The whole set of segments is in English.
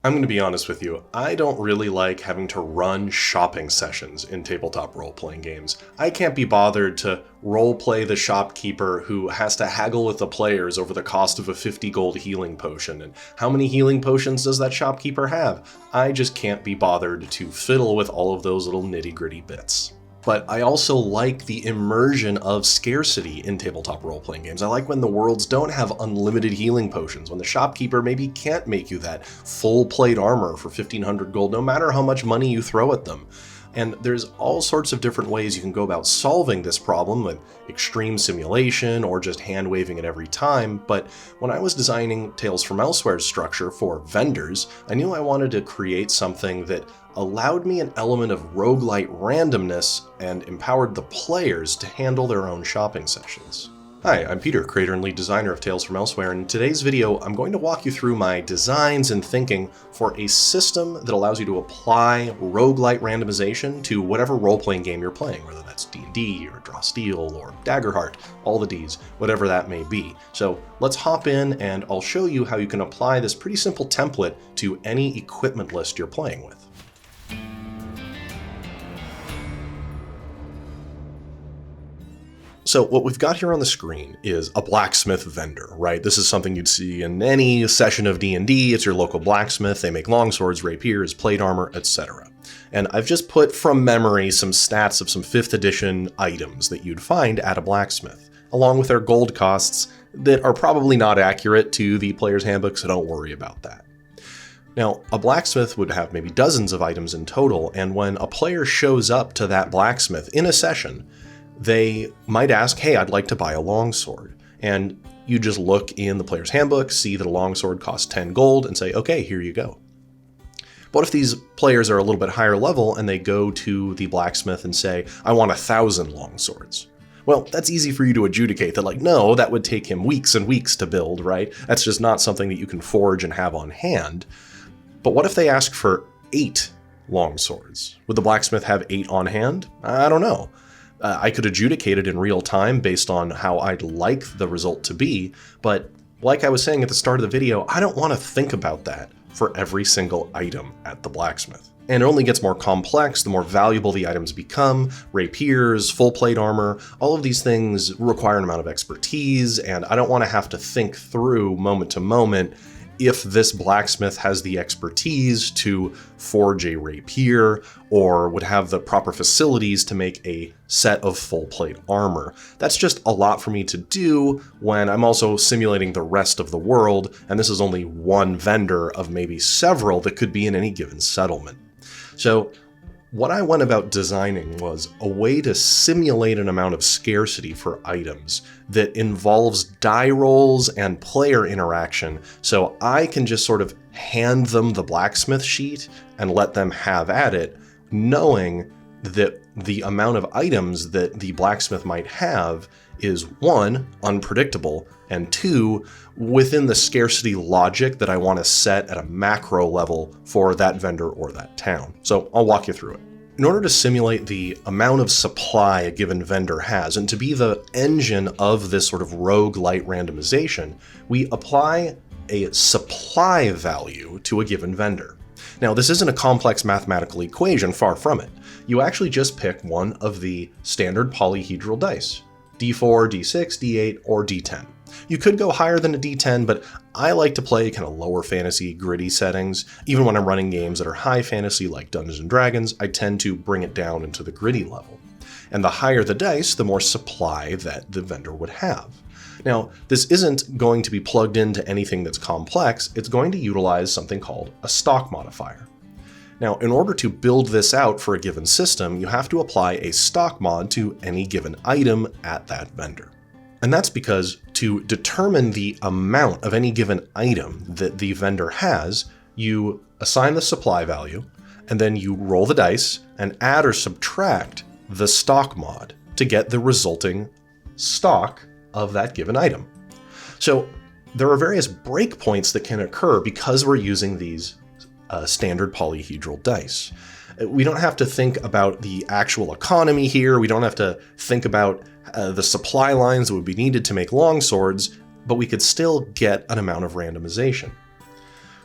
I'm going to be honest with you, I don't really like having to run shopping sessions in tabletop role-playing games. I can't be bothered to role-play the shopkeeper who has to haggle with the players over the cost of a 50 gold healing potion, and how many healing potions does that shopkeeper have? I just can't be bothered to fiddle with all of those little nitty-gritty bits. But I also like the immersion of scarcity in tabletop role-playing games. I like when the worlds don't have unlimited healing potions, when the shopkeeper maybe can't make you that full plate armor for 1500 gold, no matter how much money you throw at them. And there's all sorts of different ways you can go about solving this problem, with extreme simulation or just hand-waving it every time. But when I was designing Tales from Elsewhere's structure for vendors, I knew I wanted to create something that allowed me an element of roguelite randomness and empowered the players to handle their own shopping sessions. Hi, I'm Peter, creator and lead designer of Tales from Elsewhere, and in today's video I'm going to walk you through my designs and thinking for a system that allows you to apply roguelite randomization to whatever role-playing game you're playing, whether that's D&D or Draw Steel or Daggerheart, all the Ds, whatever that may be. So let's hop in and I'll show you how you can apply this pretty simple template to any equipment list you're playing with. So what we've got here on the screen is a blacksmith vendor, right? This is something you'd see in any session of D&D. It's your local blacksmith. They make longswords, rapiers, plate armor, etc. And I've just put from memory some stats of some 5th edition items that you'd find at a blacksmith, along with their gold costs that are probably not accurate to the player's handbook, so don't worry about that. Now, a blacksmith would have maybe dozens of items in total, and when a player shows up to that blacksmith in a session, they might ask, hey, I'd like to buy a longsword. And you just look in the player's handbook, see that a longsword costs 10 gold, and say, okay, here you go. But if these players are a little bit higher level and they go to the blacksmith and say, I want 1,000 longswords. Well, that's easy for you to adjudicate that, like, no, that would take him weeks and weeks to build, right? That's just not something that you can forge and have on hand. But what if they ask for 8 longswords? Would the blacksmith have 8 on hand? I don't know. I could adjudicate it in real time based on how I'd like the result to be, but like I was saying at the start of the video, I don't want to think about that for every single item at the blacksmith. And it only gets more complex the more valuable the items become. Rapiers, full plate armor, all of these things require an amount of expertise, and I don't want to have to think through moment to moment if this blacksmith has the expertise to forge a rapier or would have the proper facilities to make a set of full plate armor. That's just a lot for me to do when I'm also simulating the rest of the world, and this is only one vendor of maybe several that could be in any given settlement. So what I went about designing was a way to simulate an amount of scarcity for items that involves die rolls and player interaction, so I can just sort of hand them the blacksmith sheet and let them have at it, knowing that the amount of items that the blacksmith might have is 1, unpredictable, and 2, within the scarcity logic that I want to set at a macro level for that vendor or that town. So I'll walk you through it. In order to simulate the amount of supply a given vendor has, and to be the engine of this sort of roguelite randomization, we apply a supply value to a given vendor. Now, this isn't a complex mathematical equation, far from it. You actually just pick one of the standard polyhedral dice, D4, D6, D8, or D10. You could go higher than a D10, but I like to play kind of lower fantasy, gritty settings. Even when I'm running games that are high fantasy like Dungeons & Dragons, I tend to bring it down into the gritty level. And the higher the dice, the more supply that the vendor would have. Now, this isn't going to be plugged into anything that's complex. It's going to utilize something called a stock modifier. Now, in order to build this out for a given system, you have to apply a stock mod to any given item at that vendor. And that's because to determine the amount of any given item that the vendor has, you assign the supply value, and then you roll the dice and add or subtract the stock mod to get the resulting stock of that given item. So there are various breakpoints that can occur because we're using these standard polyhedral dice. We don't have to think about the actual economy here. We don't have to think about the supply lines that would be needed to make longswords, but we could still get an amount of randomization.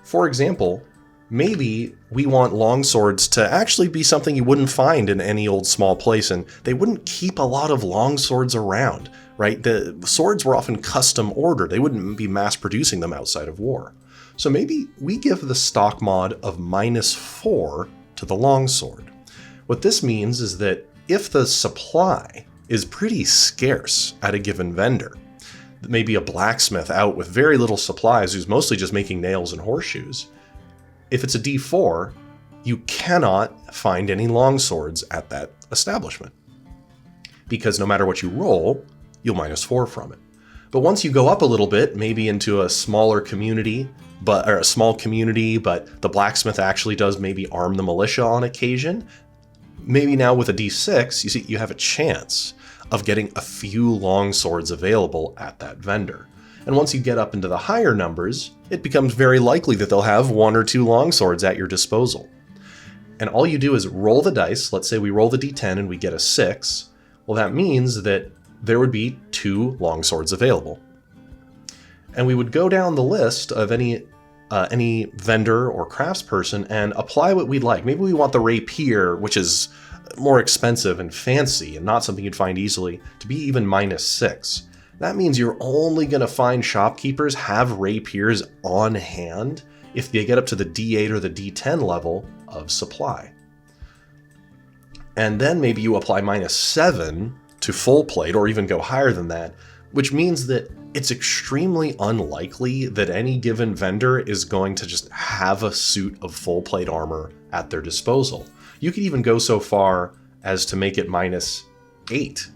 For example, maybe we want longswords to actually be something you wouldn't find in any old small place, and they wouldn't keep a lot of longswords around, right? The swords were often custom ordered. They wouldn't be mass producing them outside of war. So maybe we give the stock mod of -4 to the longsword. What this means is that if the supply is pretty scarce at a given vendor, maybe a blacksmith out with very little supplies who's mostly just making nails and horseshoes, if it's a D4, you cannot find any longswords at that establishment. Because no matter what you roll, you'll -4 from it. But once you go up a little bit, maybe into a smaller community, or a small community, but the blacksmith actually does maybe arm the militia on occasion, maybe now with a D6, you see, you have a chance of getting a few longswords available at that vendor. And once you get up into the higher numbers, it becomes very likely that they'll have 1 or 2 longswords at your disposal. And all you do is roll the dice. Let's say we roll the D10 and we get a 6. Well, that means that there would be 2 longswords available. And we would go down the list of any vendor or craftsperson and apply what we'd like. Maybe we want the rapier, which is more expensive and fancy and not something you'd find easily, to be even -6. That means you're only going to find shopkeepers have rapiers on hand if they get up to the D8 or the D10 level of supply. And then maybe you apply -7 to full plate, or even go higher than that, which means that it's extremely unlikely that any given vendor is going to just have a suit of full plate armor at their disposal. You could even go so far as to make it -8,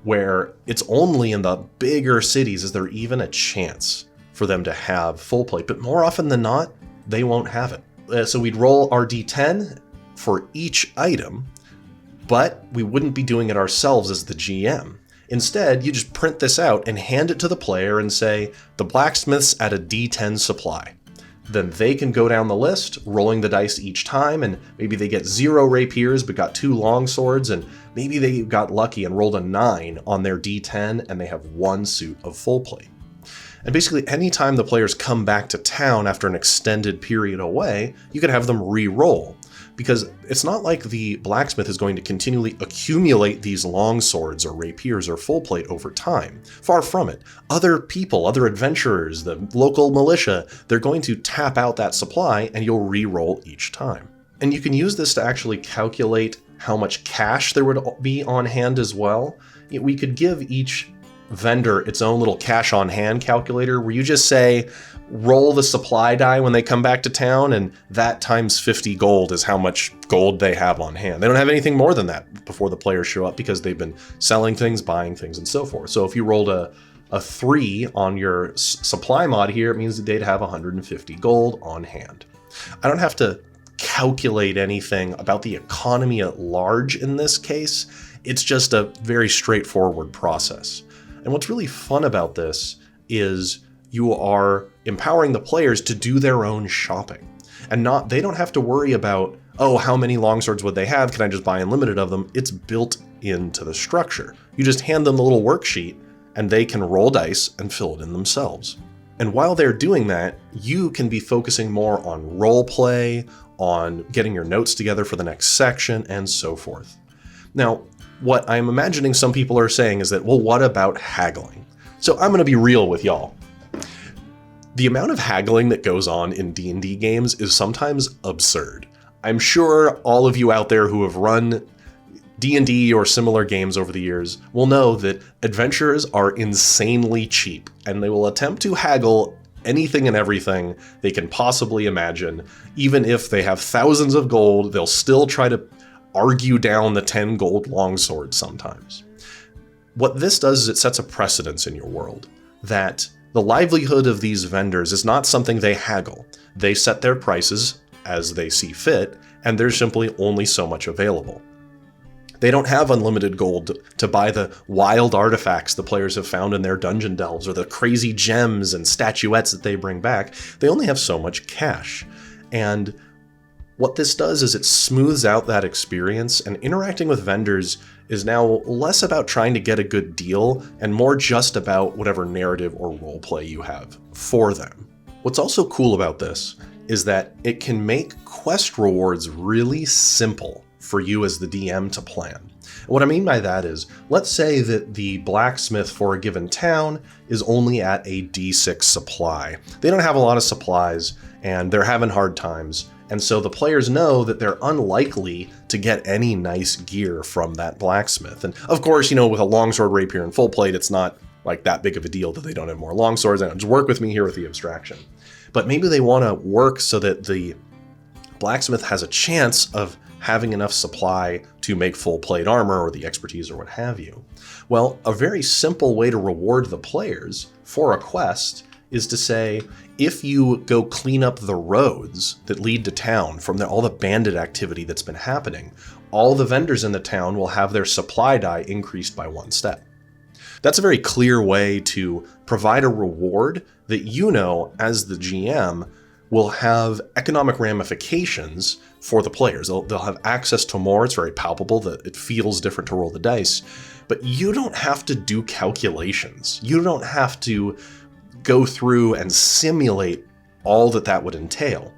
where it's only in the bigger cities is there even a chance for them to have full plate, but more often than not, they won't have it. So we'd roll our D10 for each item, but we wouldn't be doing it ourselves as the GM. Instead, you just print this out and hand it to the player and say, the blacksmith's at a D10 supply. Then they can go down the list, rolling the dice each time, and maybe they get 0 rapiers but got 2 longswords, and maybe they got lucky and rolled a 9 on their D10 and they have 1 suit of full plate. And basically, anytime the players come back to town after an extended period away, you could have them re-roll. Because it's not like the blacksmith is going to continually accumulate these longswords or rapiers or full plate over time. Far from it. Other people, other adventurers, the local militia, they're going to tap out that supply and you'll re-roll each time. And you can use this to actually calculate how much cash there would be on hand as well. We could give each vendor its own little cash on hand calculator where you just say, roll the supply die when they come back to town, and that times 50 gold is how much gold they have on hand. They don't have anything more than that before the players show up because they've been selling things, buying things, and so forth. So if you rolled a 3 on your supply mod here, it means that they'd have 150 gold on hand. I don't have to calculate anything about the economy at large in this case. It's just a very straightforward process. And what's really fun about this is you are empowering the players to do their own shopping. And they don't have to worry about, oh, how many longswords would they have? Can I just buy unlimited of them? It's built into the structure. You just hand them the little worksheet and they can roll dice and fill it in themselves. And while they're doing that, you can be focusing more on role play, on getting your notes together for the next section, and so forth. Now, what I'm imagining some people are saying is that, well, what about haggling? So I'm going to be real with y'all. The amount of haggling that goes on in D&D games is sometimes absurd. I'm sure all of you out there who have run D&D or similar games over the years will know that adventurers are insanely cheap, and they will attempt to haggle anything and everything they can possibly imagine. Even if they have thousands of gold, they'll still try to argue down the 10 gold longsword sometimes. What this does is it sets a precedence in your world that the livelihood of these vendors is not something they haggle. They set their prices as they see fit, and there's simply only so much available. They don't have unlimited gold to buy the wild artifacts the players have found in their dungeon delves or the crazy gems and statuettes that they bring back. They only have so much cash. And what this does is it smooths out that experience, and interacting with vendors is now less about trying to get a good deal and more just about whatever narrative or roleplay you have for them. What's also cool about this is that it can make quest rewards really simple for you as the DM to plan. What I mean by that is, let's say that the blacksmith for a given town is only at a D6 supply. They don't have a lot of supplies, and they're having hard times, and so the players know that they're unlikely to get any nice gear from that blacksmith. And of course, with a longsword, rapier, and full plate, it's not like that big of a deal that they don't have more longswords. Just work with me here with the abstraction. But maybe they want to work so that the blacksmith has a chance of having enough supply to make full plate armor or the expertise or what have you. Well, a very simple way to reward the players for a quest is to say, if you go clean up the roads that lead to town from all the bandit activity that's been happening, all the vendors in the town will have their supply die increased by 1 step. That's a very clear way to provide a reward that as the GM, will have economic ramifications for the players. They'll have access to more. It's very palpable that it feels different to roll the dice, but you don't have to do calculations. You don't have to go through and simulate all that would entail.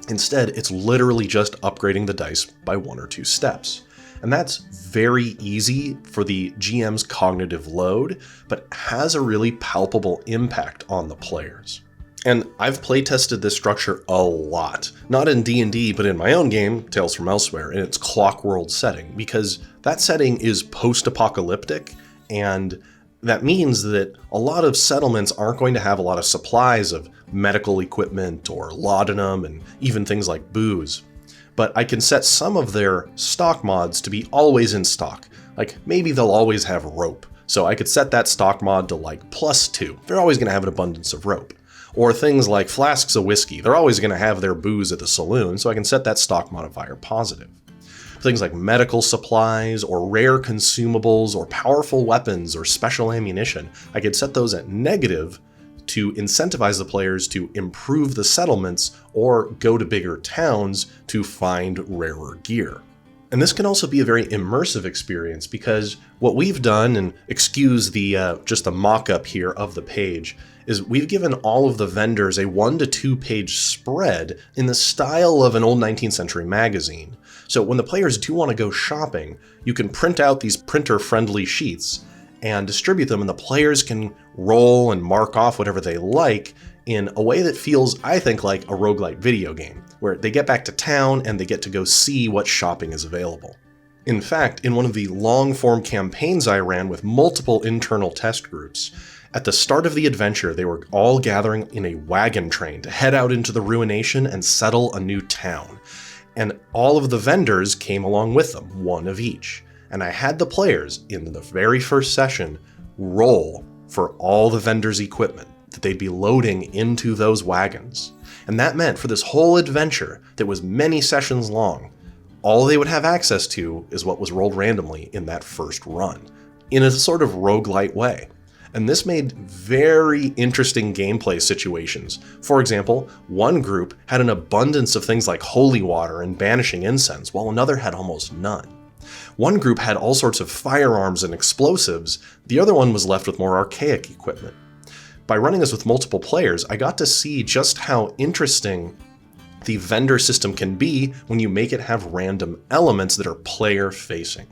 Instead, it's literally just upgrading the dice by 1 or 2 steps. And that's very easy for the GM's cognitive load, but has a really palpable impact on the players. And I've playtested this structure a lot, not in D&D, but in my own game, Tales from Elsewhere, in its Clockworld setting, because that setting is post-apocalyptic, and that means that a lot of settlements aren't going to have a lot of supplies of medical equipment or laudanum and even things like booze. But I can set some of their stock mods to be always in stock. Like, maybe they'll always have rope, so I could set that stock mod to like +2. They're always going to have an abundance of rope. Or things like flasks of whiskey. They're always going to have their booze at the saloon, so I can set that stock modifier positive. Things like medical supplies, or rare consumables, or powerful weapons, or special ammunition, I could set those at negative to incentivize the players to improve the settlements or go to bigger towns to find rarer gear. And this can also be a very immersive experience, because what we've done, and excuse the just the mock-up here of the page, is we've given all of the vendors a 1 to 2 page spread in the style of an old 19th century magazine. So when the players do want to go shopping, you can print out these printer-friendly sheets and distribute them, and the players can roll and mark off whatever they like in a way that feels, I think, like a roguelite video game, where they get back to town and they get to go see what shopping is available. In fact, in one of the long-form campaigns I ran with multiple internal test groups, at the start of the adventure, they were all gathering in a wagon train to head out into the ruination and settle a new town. And all of the vendors came along with them, 1 of each. And I had the players, in the very first session, roll for all the vendors' equipment that they'd be loading into those wagons. And that meant for this whole adventure that was many sessions long, all they would have access to is what was rolled randomly in that first run, in a sort of roguelite way. And this made very interesting gameplay situations. For example, one group had an abundance of things like holy water and banishing incense, while another had almost none. One group had all sorts of firearms and explosives, the other one was left with more archaic equipment. By running this with multiple players, I got to see just how interesting the vendor system can be when you make it have random elements that are player-facing.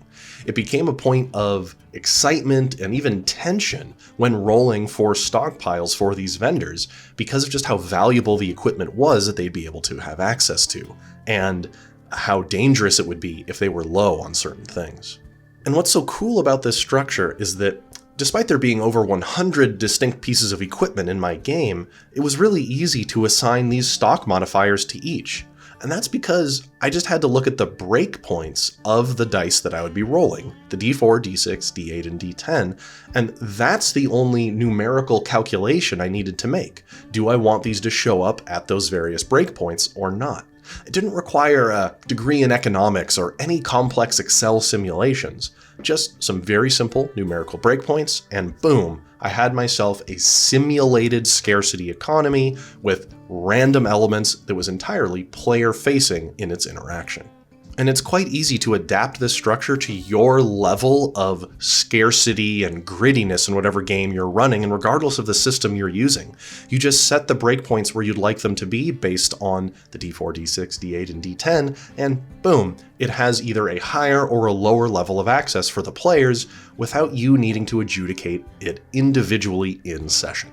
It became a point of excitement and even tension when rolling for stockpiles for these vendors because of just how valuable the equipment was that they'd be able to have access to, and how dangerous it would be if they were low on certain things. And what's so cool about this structure is that despite there being over 100 distinct pieces of equipment in my game, it was really easy to assign these stock modifiers to each. And that's because I just had to look at the breakpoints of the dice that I would be rolling, the D4, D6, D8, and D10, and that's the only numerical calculation I needed to make. Do I want these to show up at those various breakpoints or not? It didn't require a degree in economics or any complex Excel simulations, just some very simple numerical breakpoints, and boom, I had myself a simulated scarcity economy with random elements that was entirely player-facing in its interaction. And it's quite easy to adapt this structure to your level of scarcity and grittiness in whatever game you're running, and regardless of the system you're using. You just set the breakpoints where you'd like them to be based on the D4, D6, D8, and D10, and boom, it has either a higher or a lower level of access for the players without you needing to adjudicate it individually in session.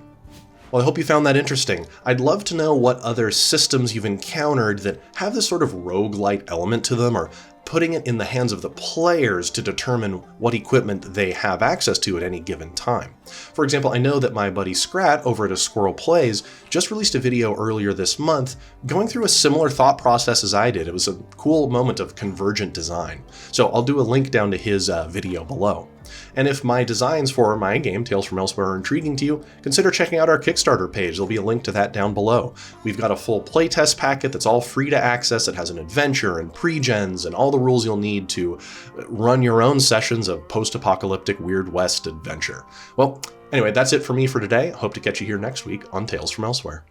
Well, I hope you found that interesting. I'd love to know what other systems you've encountered that have this sort of roguelite element to them, or putting it in the hands of the players to determine what equipment they have access to at any given time. For example, I know that my buddy Skrat over at A Squirrel Plays just released a video earlier this month going through a similar thought process as I did. It was a cool moment of convergent design. So I'll do a link down to his video below. And if my designs for my game, Tales from Elsewhere, are intriguing to you, consider checking out our Kickstarter page. There'll be a link to that down below. We've got a full playtest packet that's all free to access. It has an adventure and pre-gens and all the rules you'll need to run your own sessions of post-apocalyptic Weird West adventure. Well, anyway, that's it for me for today. I hope to catch you here next week on Tales from Elsewhere.